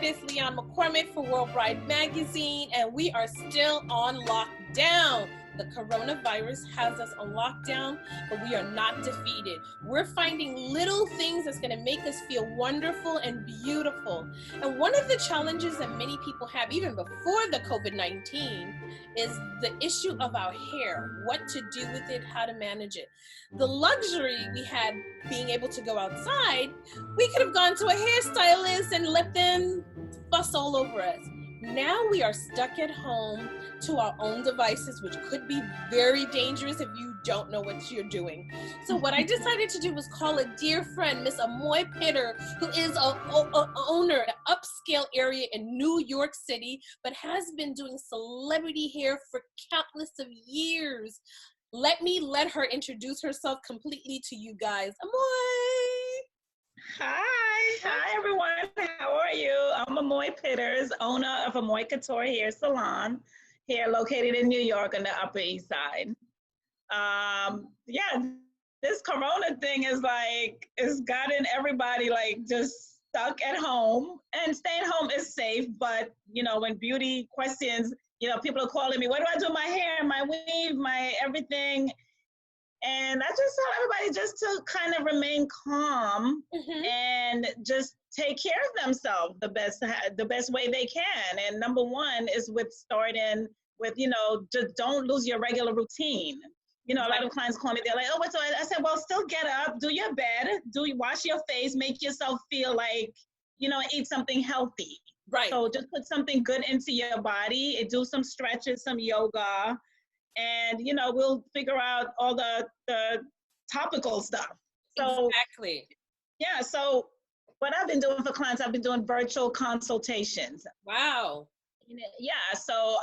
It is Leon McCormick for Worldwide Magazine, and we are still on lockdown. The coronavirus has us on lockdown, but we are not defeated. We're finding little things that's going to make us feel wonderful and beautiful. And one of the challenges that many people have, even before the COVID-19, is the issue of our hair, what to do with it, how to manage it. The luxury we had being able to go outside, we could have gone to a hairstylist and let them fuss all over us. Now we are stuck at home to our own devices, which could be very dangerous if you don't know what you're doing. So what I decided to do was call a dear friend, Miss Amoy Pitters, who is a owner in an upscale area in New York City, but has been doing celebrity hair for countless of years. Let her introduce herself completely to you guys. Amoy! Hi everyone. How are you? I'm Amoy Pitters, owner of Amoy Couteriere Hair Salon, here located in New York on the Upper East Side. This Corona thing it's gotten everybody just stuck at home, and staying home is safe. But when beauty questions, people are calling me, what do I do with my hair, my weave, my everything? And I just tell everybody just to kind of remain calm and just take care of themselves the best way they can. And number one is starting with, just don't lose your regular routine. A lot of clients call me, they're like, oh, what's I said, well, still get up, do your bed, wash your face, make yourself feel like, eat something healthy. Right. So just put something good into your body and do some stretches, some yoga. And, we'll figure out all the topical stuff. So, exactly. Yeah. So what I've been doing for clients, I've been doing virtual consultations. Wow. Yeah. So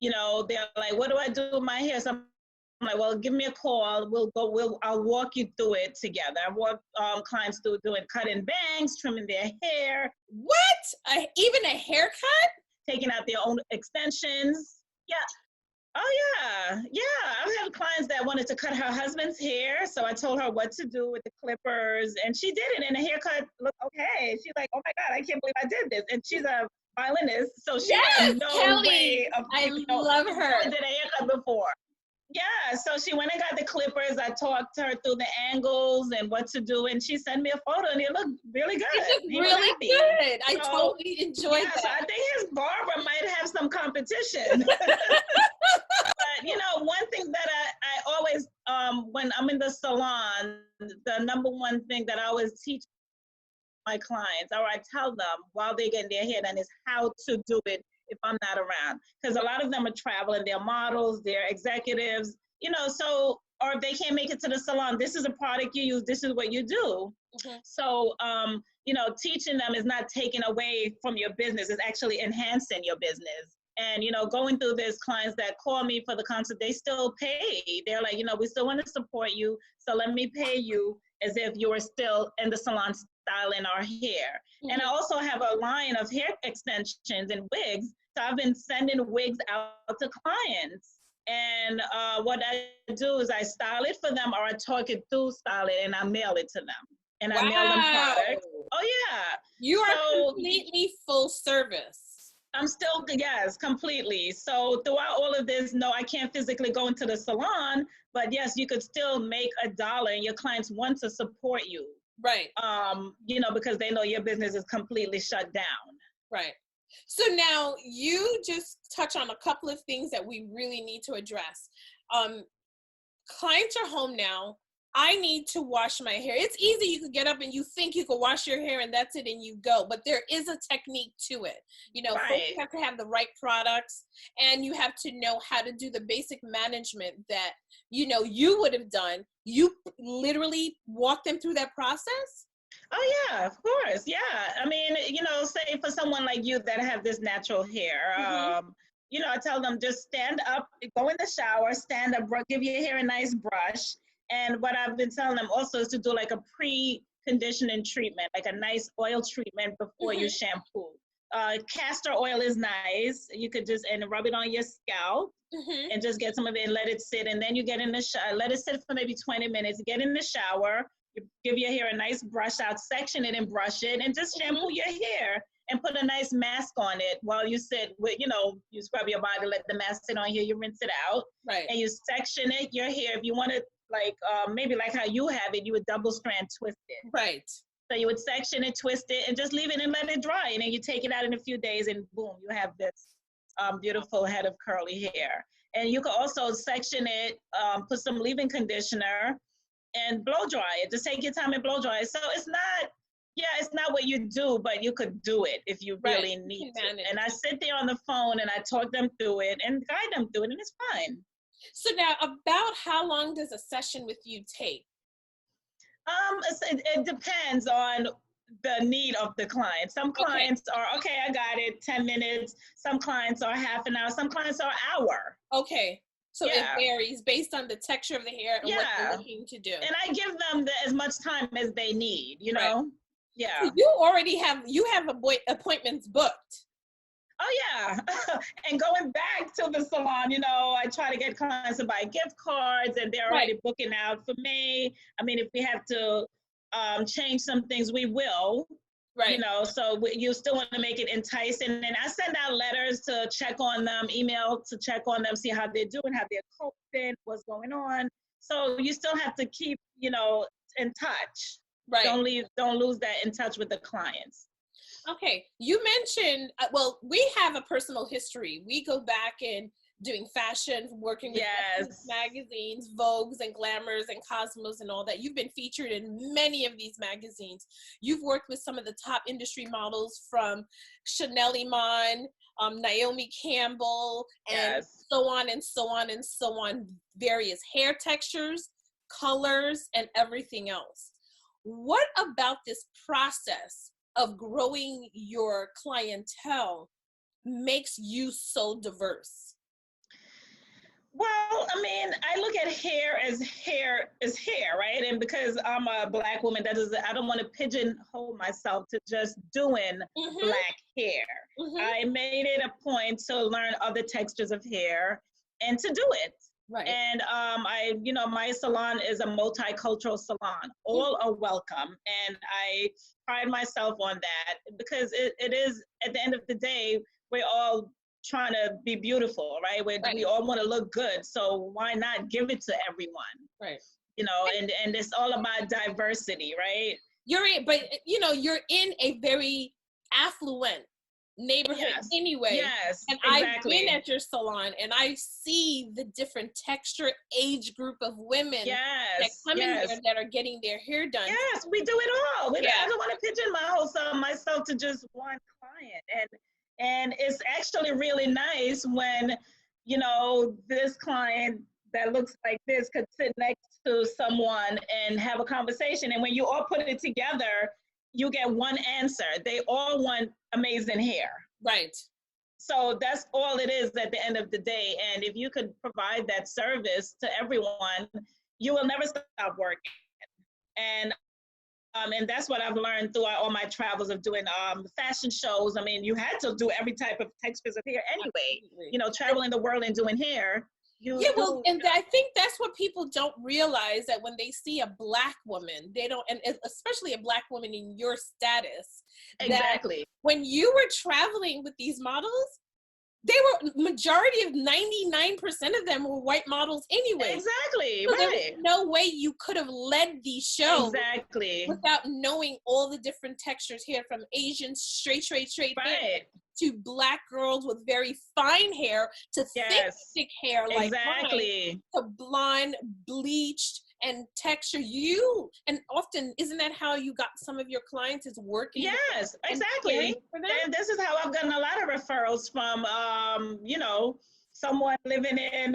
they're like, what do I do with my hair? So I'm like, well, give me a call. I'll walk you through it together. I walk clients through doing cutting bangs, trimming their hair. What? Even a haircut? Taking out their own extensions. Yeah. Oh, yeah. I've had clients that wanted to cut her husband's hair, so I told her what to do with the clippers, and she did it, and the haircut looked okay. She's like, oh, my God, I can't believe I did this. And she's a violinist, so she had no Kelly, way of, I love her. I did a haircut before. Yeah, so she went and got the clippers. I talked to her through the angles and what to do, and she sent me a photo, and it looked really good. It looked really good. I totally enjoyed that. So I think his barber might have some competition. But, one thing that I always, when I'm in the salon, the number one thing that I always teach my clients, or I tell them while they're getting their hair done, is how to do it if I'm not around. Because a lot of them are traveling, they're models, they're executives, or if they can't make it to the salon, this is a product you use, this is what you do. So, teaching them is not taking away from your business, it's actually enhancing your business. And, going through this, clients that call me for the consult, they still pay. They're like, we still want to support you, so let me pay you as if you were still in the salon styling our hair. And I also have a line of hair extensions and wigs. So I've been sending wigs out to clients. And what I do is I style it for them, or I talk it through, style it, and I mail it to them. And I mail them products. Oh, yeah. You are completely full service. I'm still, yes, completely. So throughout all of this, no, I can't physically go into the salon, but yes, you could still make $1 and your clients want to support you. Right. Because they know your business is completely shut down. Right. So now you just touch on a couple of things that we really need to address. Clients are home now. I need to wash my hair. It's easy. You could get up and you think you could wash your hair and that's it and you go. But there is a technique to it. Right. Folks have to have the right products, and you have to know how to do the basic management that, you would have done. You literally walk them through that process? Oh, yeah, of course. Yeah. I mean, say for someone like you that have this natural hair, I tell them just stand up, go in the shower, stand up, give your hair a nice brush. And what I've been telling them also is to do like a pre-conditioning treatment, like a nice oil treatment before you shampoo. Castor oil is nice. You could just rub it on your scalp and just get some of it and let it sit. And then you get in the shower, let it sit for maybe 20 minutes, get in the shower, you give your hair a nice brush out, section it and brush it, and just shampoo your hair. and put a nice mask on it while you sit with, you scrub your body, let the mask sit on here, you rinse it out. Right. And you section it, your hair. If you want to, like, maybe like how you have it, you would double strand twist it. Right. So you would section it, twist it, and just leave it and let it dry. And then you take it out in a few days, and boom, you have this beautiful head of curly hair. And you can also section it, put some leave-in conditioner, and blow dry it. Just take your time and blow dry it. So it's not what you do, but you could do it if you really need to. And I sit there on the phone and I talk them through it and guide them through it, and it's fine. So now, about how long does a session with you take? It depends on the need of the client. Some clients are, okay, I got it, 10 minutes. Some clients are half an hour. Some clients are an hour. Okay. So it varies based on the texture of the hair and what you're looking to do. And I give them as much time as they need, you know? Right. Yeah. So you have appointments booked. Oh yeah. And going back to the salon, I try to get clients to buy gift cards, and they're already booking out for May. I mean, if we have to change some things, we will. Right. So you still want to make it enticing. And I send out letters to check on them, email to check on them, see how they're doing, how they're coping, what's going on. So you still have to keep, in touch. Right. Don't lose that in touch with the clients. Okay. You mentioned, we have a personal history. We go back in doing fashion, working with magazines, Vogues and Glamours and Cosmos and all that. You've been featured in many of these magazines. You've worked with some of the top industry models from Chanel Iman, Naomi Campbell, and so on and so on and so on, various hair textures, colors, and everything else. What about this process of growing your clientele makes you so diverse? Well, I mean, I look at hair as hair, right? And because I'm a Black woman, I don't want to pigeonhole myself to just doing Black hair. I made it a point to learn other textures of hair and to do it. Right. And my salon is a multicultural salon. All are welcome. And I pride myself on that because it is, at the end of the day, we're all trying to be beautiful, right? We all want to look good. So why not give it to everyone? Right. And it's all about diversity, right? You're in a very affluent neighborhood anyway. Yes, and exactly. I've been at your salon and I see the different texture, age group of women that come in here that are getting their hair done. Yes, we do it all. I don't want to pigeonhole myself to just one client. And it's actually really nice when, this client that looks like this could sit next to someone and have a conversation. And when you all put it together, you get one answer. They all want amazing hair. Right. So that's all it is at the end of the day. And if you could provide that service to everyone, you will never stop working. And that's what I've learned throughout all my travels of doing fashion shows. I mean, you had to do every type of textures of hair anyway. Traveling the world and doing hair. And I think that's what people don't realize, that when they see a Black woman, they don't, and especially a Black woman in your status. Exactly. When you were traveling with these models, majority of 99% of them were white models anyway. Exactly. So there was no way you could have led these shows without knowing all the different textures here, from Asian straight hair to Black girls with very fine hair to thick hair like mine, to blonde, bleached, and texture. And often, isn't that how you got some of your clients, is working? Yes, exactly. And this is how I've gotten a lot of referrals from, someone living in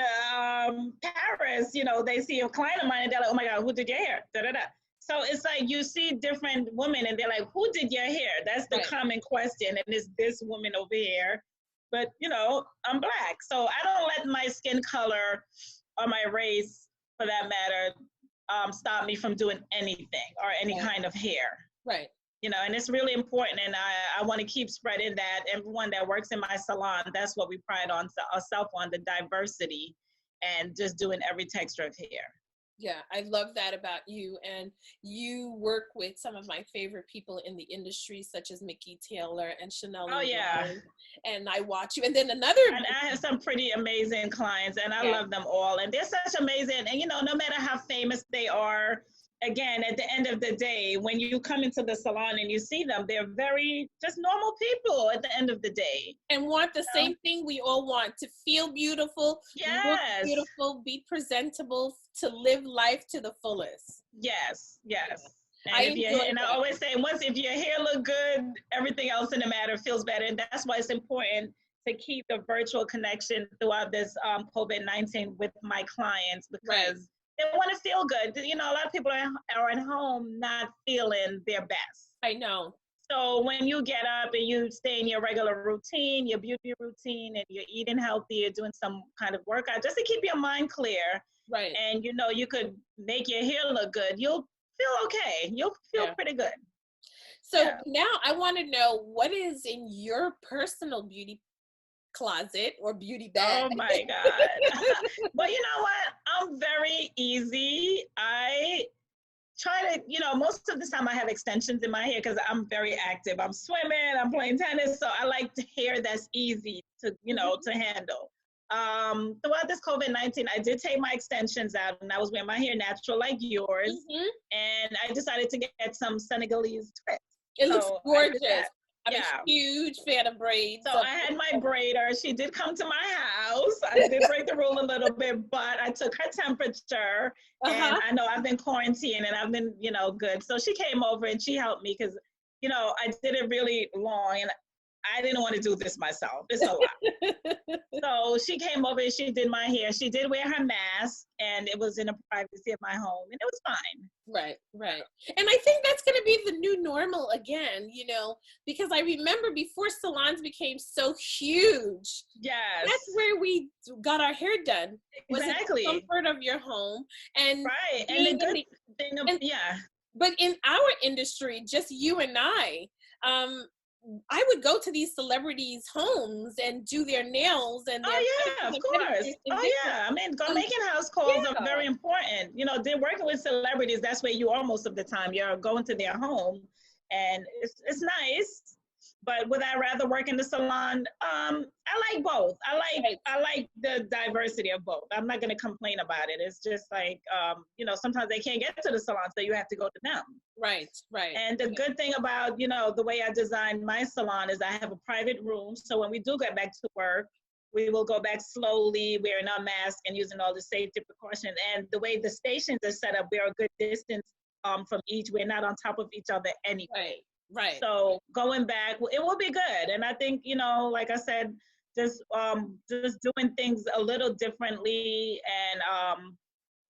Paris. They see a client of mine and they're like, oh my God, who did your hair? Da-da-da. So it's like you see different women and they're like, who did your hair? That's the common question. And it's this woman over here. But, I'm Black. So I don't let my skin color or my race, for that matter, stop me from doing anything or any kind of hair. Right. And it's really important. And I want to keep spreading that. Everyone that works in my salon, that's what we pride on ourselves on, the diversity and just doing every texture of hair. Yeah, I love that about you. And you work with some of my favorite people in the industry, such as Mickey Taylor and Chanel Oh and yeah. Rose. And I watch you. And then another, And I have some pretty amazing clients, and I yeah, love them all. And they're such amazing. And no matter how famous they are, again, at the end of the day, when you come into the salon and you see them, they're very just normal people at the end of the day. and want the You know? same thing we all want, to feel beautiful, look Yes, beautiful, be presentable, to live life to the fullest. yes, yes. I And enjoy and I that. always say, once if your hair look good, everything else in the matter feels better. And that's why it's important to keep the virtual connection throughout this COVID-19 with my clients, Right. because they want to feel good. A lot of people are at home not feeling their best. I know. So when you get up and you stay in your regular routine, your beauty routine, and you're eating healthy, you're doing some kind of workout just to keep your mind clear, Right. and you could make your hair look good, you'll feel okay. You'll feel pretty good. So Yeah. now I want to know, what is in your personal beauty closet or beauty bag? Oh my God. But you know what? I'm very easy. I try to, most of the time I have extensions in my hair because I'm very active. I'm swimming, I'm playing tennis. So I like hair that's easy to, to handle. Throughout this COVID-19, I did take my extensions out, and I was wearing my hair natural like yours. Mhm. And I decided to get some Senegalese twists. It looks So I did gorgeous. that. I'm a Yeah. huge fan of braids. So I had my braider. She did come to my house. I did break the rule a little bit, but I took her temperature, and I know I've been quarantining and I've been, good. So she came over and she helped me because, I did it really long and I didn't want to do this myself. It's a lot. So she came over and she did my hair. She did wear her mask, and it was in the privacy of my home, and it was fine. Right, right. And I think that's going to be the new normal again, because I remember before salons became so huge, Yes. that's where we got our hair done. Was Exactly. in the comfort of your home. And right. And the good thing of, yeah. But in our industry, just you and I would go to these celebrities' homes and do their nails and their of course. I mean, making house calls are very important. They're working with celebrities. That's where you are most of the time. You're going to their home, and it's nice. But would I rather work in the salon? I like both. I like the diversity of both. I'm not going to complain about it. It's just like, sometimes they can't get to the salon, so you have to go to them. Right, right. And the good thing about, the way I designed my salon is I have a private room. So when we do get back to work, we will go back slowly, wearing our mask and using all the safety precautions. And the way the stations are set up, we're a good distance from each. We're not on top of each other anyway. Right. So going back, it will be good. And I think, like I said, just doing things a little differently and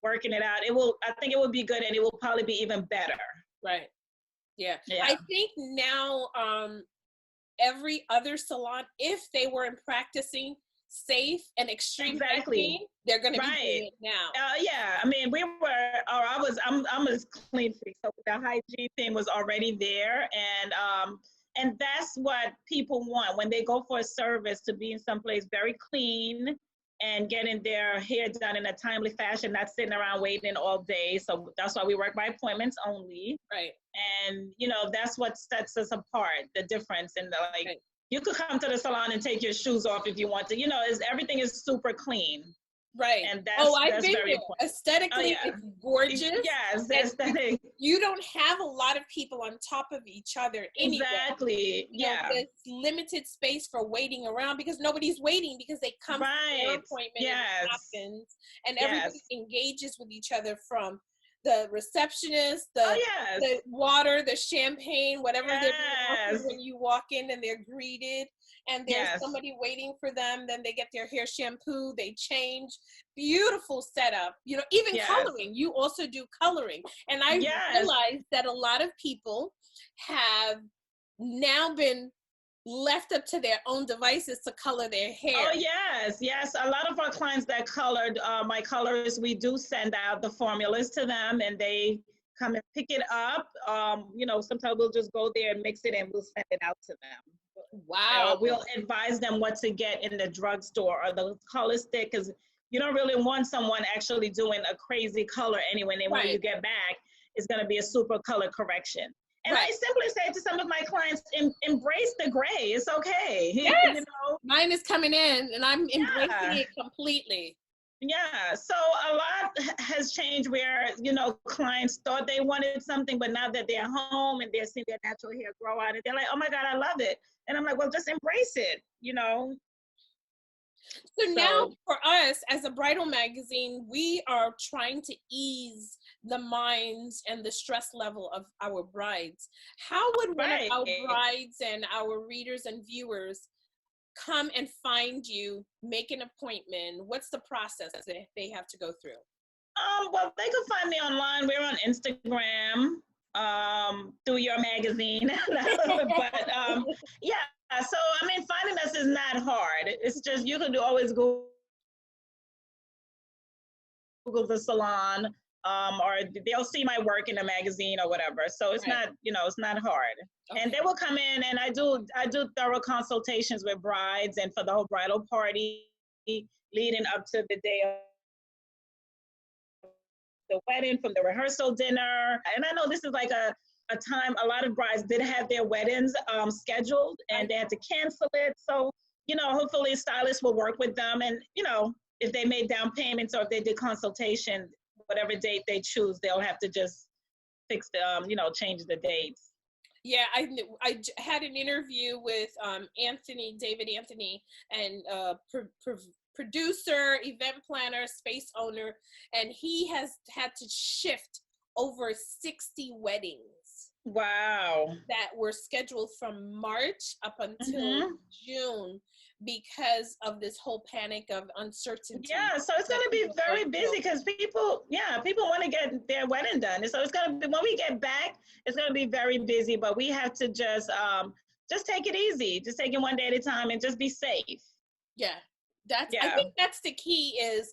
working it out, I think it will be good, and it will probably be even better. Right. Yeah. I think now every other salon, if they weren't practicing safe and extreme hygiene, they're going to be doing it now. I mean, I'm a clean freak, so the hygiene thing was already there, and that's what people want when they go for a service, to be in someplace very clean and getting their hair done in a timely fashion, not sitting around waiting all day. So that's why we work by appointments only. Right. And, that's what sets us apart, the difference. And you could come to the salon and take your shoes off if you want to, everything is super clean. Right. And that's very important. Aesthetically, it's gorgeous. Yes, the aesthetic. You don't have a lot of people on top of each other anyway. Exactly. There's limited space for waiting around because nobody's waiting, because they come to their appointment and it happens, and everybody engages with each other, from the receptionist, the water, the champagne, whatever they're offering when you walk in and they're greeted, and there's somebody waiting for them. Then they get their hair shampooed, they change. Beautiful setup. Even coloring. You also do coloring. And I realized that a lot of people have now been left up to their own devices to color their hair. Oh, yes. A lot of our clients that colored, my colors, we do send out the formulas to them, and they come and pick it up. Sometimes we'll just go there and mix it, and we'll send it out to them. Wow. We'll advise them what to get in the drugstore, or the color stick, because you don't really want someone actually doing a crazy color anyway. And then when you Right. get back, it's going to be a super color correction. And I Right. simply say to some of my clients, embrace the gray. It's okay. You Yes. know? Mine is coming in and I'm embracing Yeah. it completely. Yeah, so a lot has changed where, you know, clients thought they wanted something, but now that they're home and they're seeing their natural hair grow out, and they're like, oh my God, I love it. And I'm like, well, just embrace it, you know? So now So, for us as a bridal magazine, we are trying to ease the minds and the stress level of our brides. How would one of right. our brides and our readers and viewers come and find you, make an appointment? What's the process that they have to go through? Well, they can find me online. We're on Instagram, through your magazine. But yeah, so I mean, finding us is not hard. It's just you can always Google the salon, or they'll see my work in the magazine or whatever. So it's Right. not, you know, it's not hard. Okay. And they will come in, and I do thorough consultations with brides and for the whole bridal party leading up to the day of the wedding, from the rehearsal dinner. And I know this is like a time a lot of brides did have their weddings scheduled and they had to cancel it. So, you know, hopefully stylists will work with them, and, you know, if they made down payments or if they did consultation, whatever date they choose, they'll have to just fix the, you know, change the dates. Yeah, had an interview with David Anthony, and producer, event planner, space owner, and he has had to shift over 60 weddings Wow. that were scheduled from March up until June because of this whole panic of uncertainty. Yeah, so it's going to be very busy because people want to get their wedding done. And so it's going to be, when we get back, it's going to be very busy, but we have to just take it easy. Just take it one day at a time and just be safe. Yeah. I think that's the key, is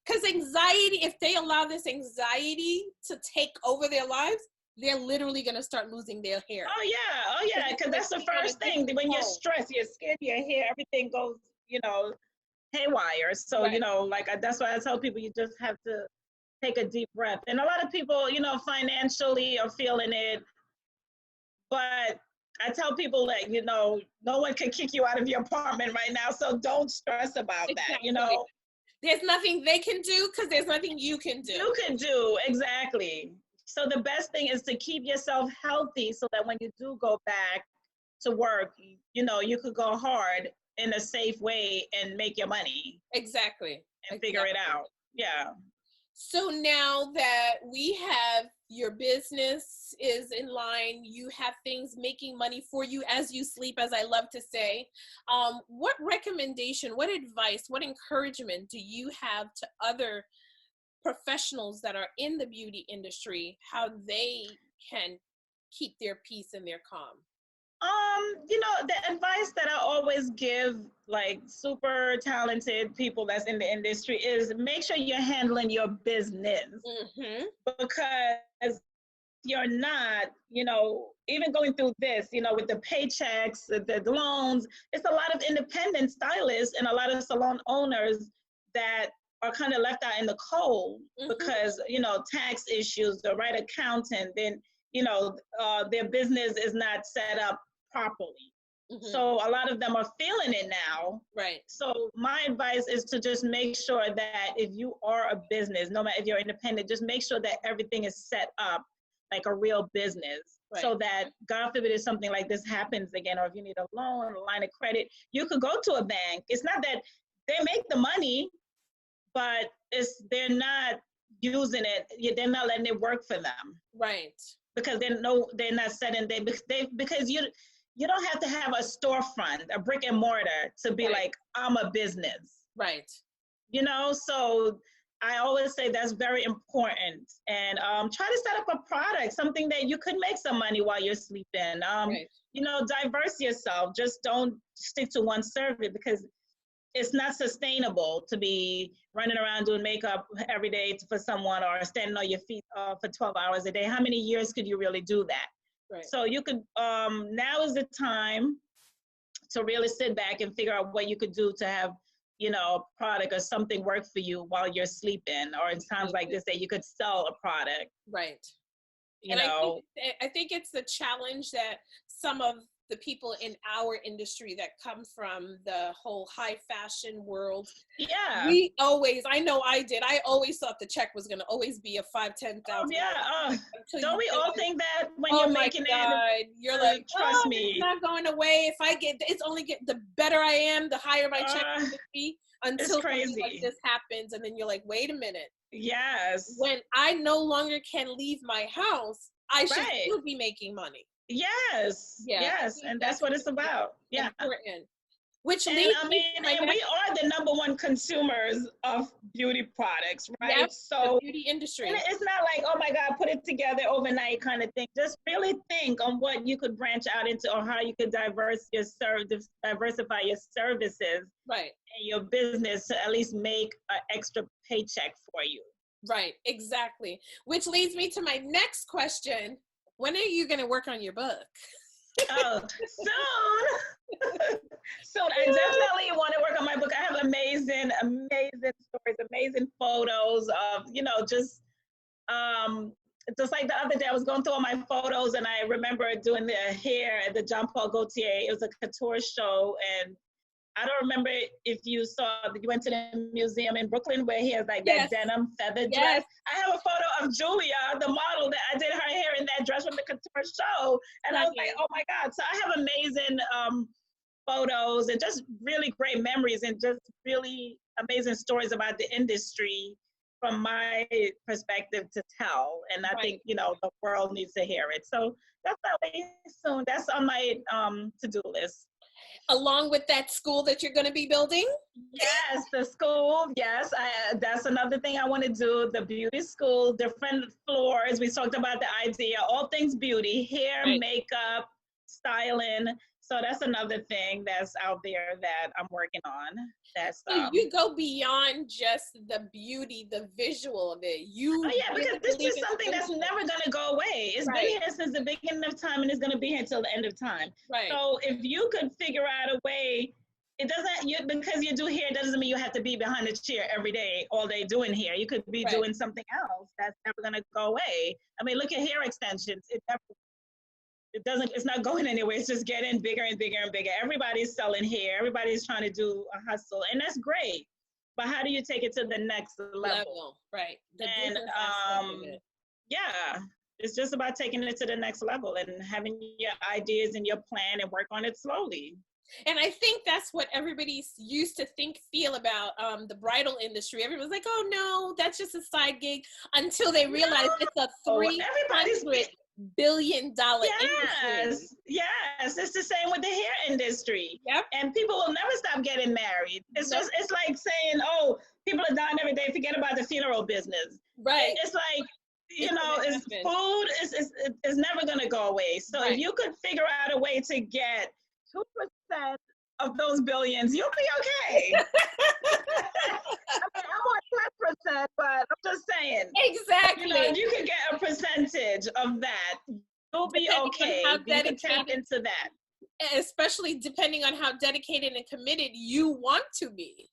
because anxiety, if they allow this anxiety to take over their lives, they're literally going to start losing their hair. Oh yeah, because that's the first thing. When you're stressed, you're scared, your hair, everything goes, you know, haywire. So, Right. you know, like that's why I tell people, you just have to take a deep breath. And a lot of people, you know, financially are feeling it, but I tell people that, you know, no one can kick you out of your apartment right now, so don't stress about that, you know. There's nothing they can do because there's nothing you can do. You can do, exactly. So the best thing is to keep yourself healthy so that when you do go back to work, you know, you could go hard in a safe way and make your money. Exactly. And figure it out. Yeah. So now that we have your business is in line, you have things making money for you as you sleep, as I love to say, what recommendation, what advice, what encouragement do you have to other professionals that are in the beauty industry, how they can keep their peace and their calm? You know, the advice that I always give like super talented people that's in the industry is make sure you're handling your business. Because you're not, you know, even going through this, you know, with the paychecks, the loans, it's a lot of independent stylists and a lot of salon owners that are kind of left out in the cold because, you know, tax issues, the right accountant, then, you know, their business is not set up properly. So a lot of them are feeling it now. Right. So my advice is to just make sure that if you are a business, no matter if you're independent, just make sure that everything is set up like a real business. Right. So that God forbid if something like this happens again, or if you need a loan, a line of credit, you could go to a bank. It's not that they make the money, but they're not using it. They're not letting it work for them. Right. Because they're not setting because you don't have to have a storefront, a brick and mortar to be like, I'm a business. Right. You know, so I always say that's very important. And try to set up a product, something that you could make some money while you're sleeping. You know, diverse yourself. Just don't stick to one service because it's not sustainable to be running around doing makeup every day for someone or standing on your feet for 12 hours a day. How many years could you really do that? Right. So you could, now is the time to really sit back and figure out what you could do to have you know, a product or something work for you while you're sleeping, or in times like this that you could sell a product. Right. You And know, I think it's the challenge that some of the people in our industry that come from the whole high fashion world, yeah. we always, I know I did, I always thought the check was going to always be a $5,000-$10,000. Yeah. Until Don't you we all realize, think that when oh you're my making God, it? you're like, Trust oh, it's me. not going away. If I get, it's only get, the better I am, the higher my check will be, It's until something like crazy. this happens. And then you're like, wait a minute. Yes. When I no longer can leave my house, I should Right. still be making money. Yes. Yeah, Yes. And that's what it's about. Yeah. Important. Which And leads I me mean, to my and we next, are the number one consumers of beauty products, right? yep, So the beauty industry. and it's not like, oh my God, put it together overnight kind of thing. Just really think on what you could branch out into, or how you could diversify your services, Right. and your business, to at least make an extra paycheck for you. Right, exactly. Which leads me to my next question. When are you going to work on your book? Oh, soon. Soon. I definitely want to work on my book. I have amazing, amazing stories, amazing photos of, you know, just like the other day, I was going through all my photos, and I remember doing the hair at the Jean Paul Gaultier. It was a couture show, and I don't remember if you went to the museum in Brooklyn where he has like that denim feather dress. I have a photo of Julia, the model, that I did her hair in that dress from the couture show. And I was like, oh my God. So I have amazing photos and just really great memories and just really amazing stories about the industry from my perspective to tell. And I think, you know, the world needs to hear it. So that's probably soon. That's on my to-do list. Along with that school that you're going to be building? Yes, the school. Yes, that's another thing I want to do. The beauty school, different floors. We talked about the idea, all things beauty, hair, makeup, styling. So that's another thing that's out there that I'm working on. That's so you go beyond just the beauty, the visual of it. Oh yeah, because this is something that's never going to go away. It's been here since the beginning of time, and it's going to be here till the end of time. Right. So if you could figure out a way, it doesn't, because you do hair, doesn't mean you have to be behind the chair every day, all day doing hair. You could be doing something else that's never going to go away. I mean, look at hair extensions. It's not going anywhere. It's just getting bigger and bigger and bigger. Everybody's selling hair. Everybody's trying to do a hustle, and that's great. But how do you take it to the next level? Right. And yeah, it's just about taking it to the next level and having your ideas and your plan and work on it slowly. And I think that's what everybody used to feel about the bridal industry. Everyone's like, oh no, that's just a side gig, until they realize it's a $300 billion industry. Yes, it's the same with the hair industry. Yep. And people will never stop getting married. It's just, it's like saying, oh, people are dying every day, forget about the funeral business. Right. It's like, you know, it's food is never going to go away. So if you could figure out a way to get 2% of those billions, you'll be okay. I mean, I want 10%, but I'm just saying. Exactly. You know, if you could get a percentage of that, you'll be okay. How you can tap into that. Especially depending on how dedicated and committed you want to be.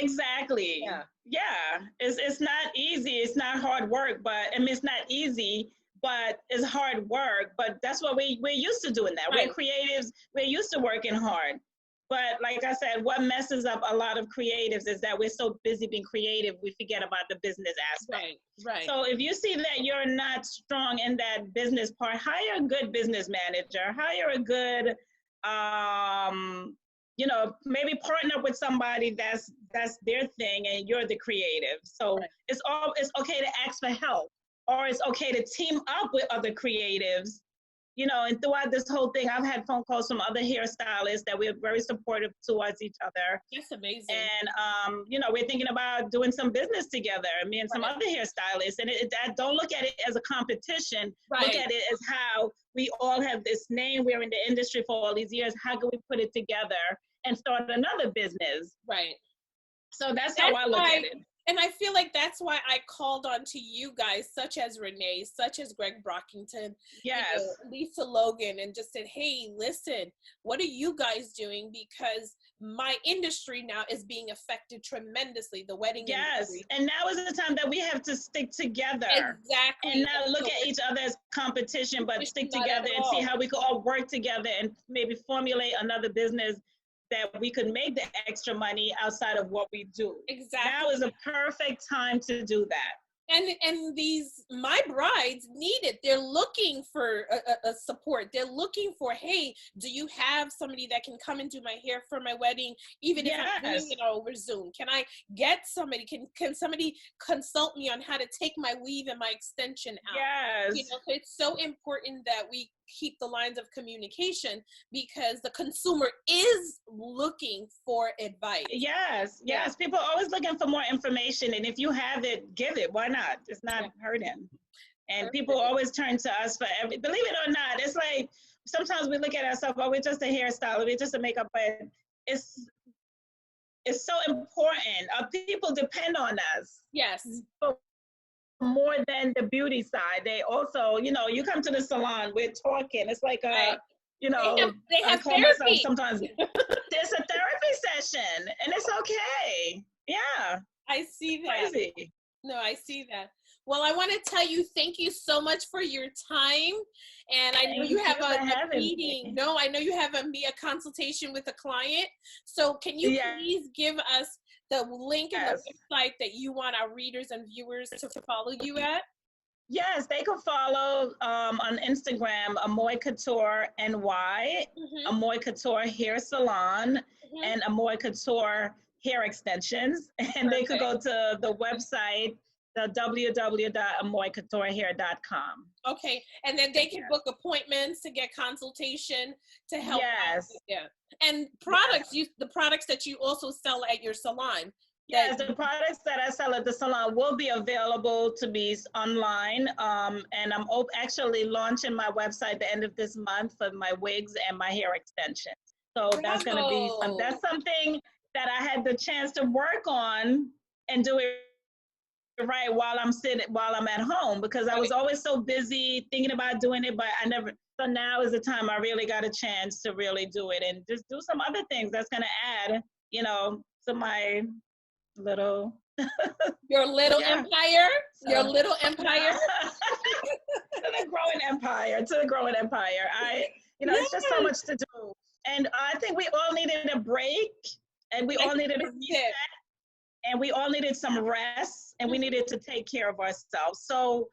Exactly. Yeah. It's not easy. It's not hard work, but I mean, it's not easy, but it's hard work. But that's what we're used to doing that. We're creatives. We're used to working hard. But like I said, what messes up a lot of creatives is that we're so busy being creative, we forget about the business aspect. Right. So if you see that you're not strong in that business part, hire a good business manager, hire a good, you know, maybe partner with somebody that's their thing and you're the creative. So it's okay to ask for help, or it's okay to team up with other creatives. You know, and throughout this whole thing, I've had phone calls from other hairstylists that we're very supportive towards each other. That's amazing. And, you know, we're thinking about doing some business together, me and some other hairstylists. And don't look at it as a competition. Look at it as how we all have this name. We're in the industry for all these years. How can we put it together and start another business? Right. So that's how I look at it. And I feel like that's why I called on to you guys, such as Renee, such as Greg Brockington, Yes. Lisa Logan, and just said, hey, listen, what are you guys doing? Because my industry now is being affected tremendously, the wedding Yes. industry. And now is the time that we have to stick together. Exactly. And not look at each other as competition, but stick together and see how we can all work together and maybe formulate another business that we could make the extra money outside of what we do. Exactly. Now is a perfect time to do that. And my brides need it. They're looking for a support. They're looking for, hey, do you have somebody that can come and do my hair for my wedding, even if I'm doing it over Zoom? Can I get somebody? Can somebody consult me on how to take my weave and my extension out? Yes. So it's so important that we keep the lines of communication, because the consumer is looking for advice. Yes. People are always looking for more information, and if you have it, give it. Why not? It's not hurting. And people always turn to us for every. Believe it or not, it's like sometimes we look at ourselves, oh, we're just a hairstylist, we're just a makeup, but it's so important. People depend on us. Yes. More than the beauty side, they also, you come to the salon, we're talking. It's like a, they have call therapy. myself sometimes. There's a therapy session, and it's okay. Yeah. I see that. Crazy. No, I see that. Well, I want to tell you, thank you so much for your time. And I know you have a meeting. No, I know you have a consultation with a client. So can you please give us the link and the website that you want our readers and viewers to follow you at? Yes, they can follow on Instagram, Amoy Couture NY, Amoy Couture Hair Salon, and Amoy Couture Hair Extensions. And they could go to the website, the www.amoycouturehair.com. Okay, and then they can book appointments to get consultation to help out with them. And products, the products that you also sell at your salon. Yes, the products that I sell at the salon will be available to be online. And I'm actually launching my website at the end of this month for my wigs and my hair extensions. So that's going to be that's something that I had the chance to work on and do it right while I'm at home, because I was always so busy thinking about doing it, but I never. So now is the time I really got a chance to really do it and just do some other things that's going to add, to my little your little empire, your little empire. to the growing empire. It's just so much to do, and I think we all needed a break, and we all needed a reset, and we all needed some rest, and we needed to take care of ourselves. So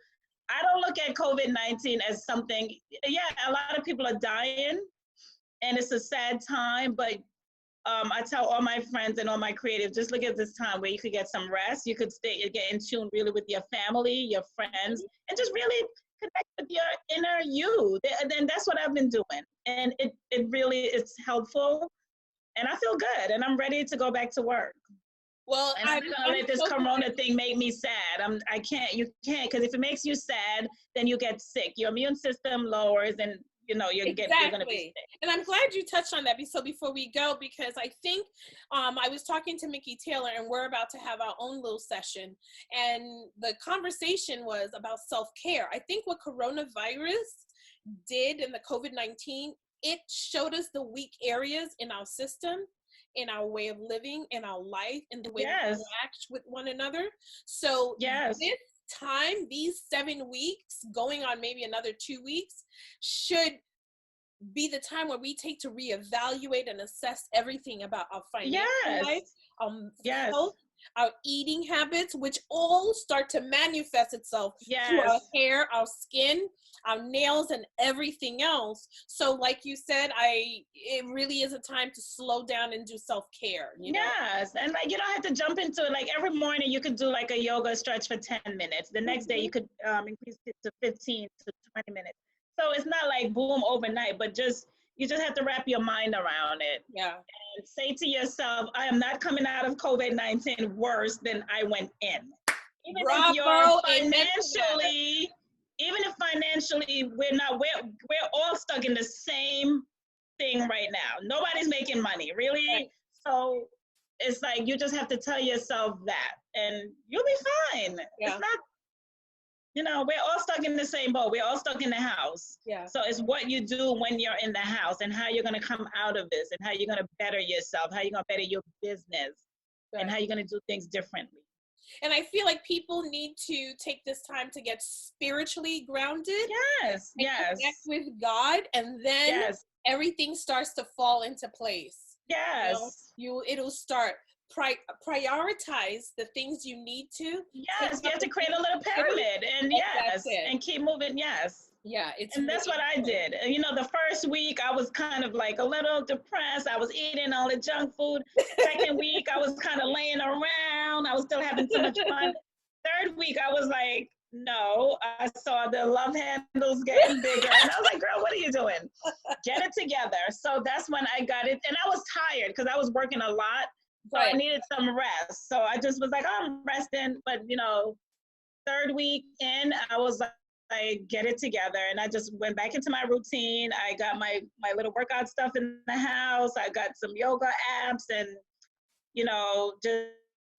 I don't look at COVID-19 as something. A lot of people are dying, and it's a sad time, but I tell all my friends and all my creatives, just look at this time where you could get some rest. You could get in tune really with your family, your friends, and just really connect with your inner you. And that's what I've been doing. And it really is helpful. And I feel good. And I'm ready to go back to work. Well, and I'm not gonna let this corona thing make me sad. You can't, because if it makes you sad, then you get sick. Your immune system lowers, and you're gonna be sick. And I'm glad you touched on that. So before we go, because I think I was talking to Mickey Taylor, and we're about to have our own little session, and the conversation was about self-care. I think what coronavirus did in the COVID-19, it showed us the weak areas in our system, in our way of living, in our life, in the way we interact with one another. So this time, these 7 weeks, going on maybe another 2 weeks, should be the time where we take to reevaluate and assess everything about our financial life, health, our eating habits, which all start to manifest itself through our hair, our skin, our nails, and everything else. So like you said, it really is a time to slow down and do self-care. Yes, and you don't have to jump into it. Like every morning you could do like a yoga stretch for 10 minutes. The next day you could increase it to 15 to 20 minutes. So it's not like boom overnight, but you just have to wrap your mind around it. Yeah. And say to yourself, I am not coming out of COVID-19 worse than I went in. Even if financially we're all stuck in the same thing right now. Nobody's making money, really. Right. So it's like you just have to tell yourself that, and you'll be fine. Yeah. It's not, we're all stuck in the same boat. We're all stuck in the house. Yeah. So it's what you do when you're in the house and how you're going to come out of this and how you're going to better yourself, how you're going to better your business, and how you're going to do things differently. And I feel like people need to take this time to get spiritually grounded. Yes, yes. Connect with God, and then everything starts to fall into place. Yes. It'll start. Prioritize the things you need to. Yes, you have to create a little pyramid, and and keep moving. Yes. Yeah, and that's what I did. And the first week I was kind of like a little depressed. I was eating all the junk food. Second week I was kind of laying around. I was still having so much fun. Third week I was like, no. I saw the love handles getting bigger, and I was like, girl, what are you doing? Get it together. So that's when I got it, and I was tired because I was working a lot. So I needed some rest. So I just was like, oh, I'm resting. But, third week in, I was like, get it together. And I just went back into my routine. I got my little workout stuff in the house. I got some yoga apps and, just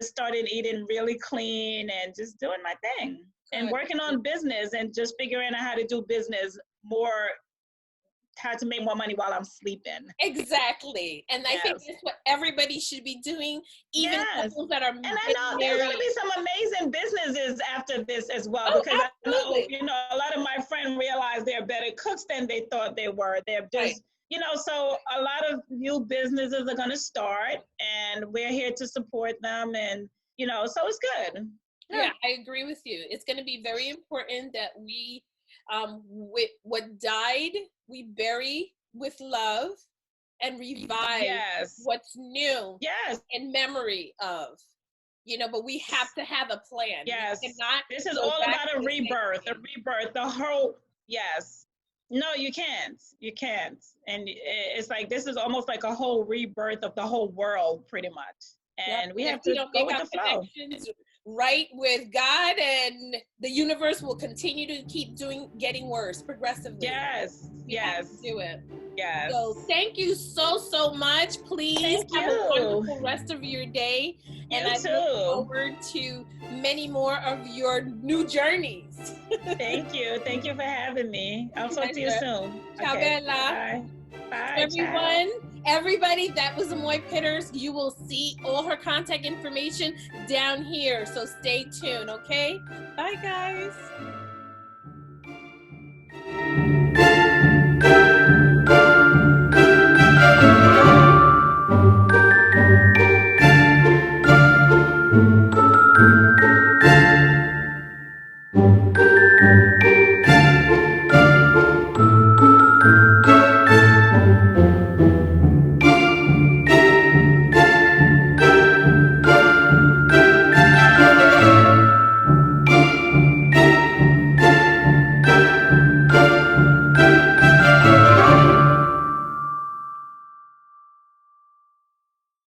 started eating really clean and just doing my thing and working on business and just figuring out how to do business more, how to make more money while I'm sleeping. Exactly. And I think that's what everybody should be doing, even couples that are and I know there's going to be some amazing businesses after this as well, because absolutely. I know, a lot of my friends realize they're better cooks than they thought they were. They're just, so a lot of new businesses are going to start, and we're here to support them, and, so it's good. Yeah, I agree with you. It's going to be very important that we, with what died, we bury with love and revive what's new in memory of, but we have to have a plan. Yes. This is all about a rebirth, the hope. Yes. No, you can't. And it's like, this is almost like a whole rebirth of the whole world, pretty much. And we have to go with the flow. Right with God, and the universe will continue to keep getting worse progressively. Yes. We have to do it. Yes. So thank you so much. Please have a wonderful rest of your day. And I look forward to many more of your new journeys. Thank you. Thank you for having me. I'll talk to you soon. Ciao, Bella. Bye. Bye. Everyone. Everybody, that was Amoy Pitters. You will see all her contact information down here, so stay tuned, okay? Bye, guys.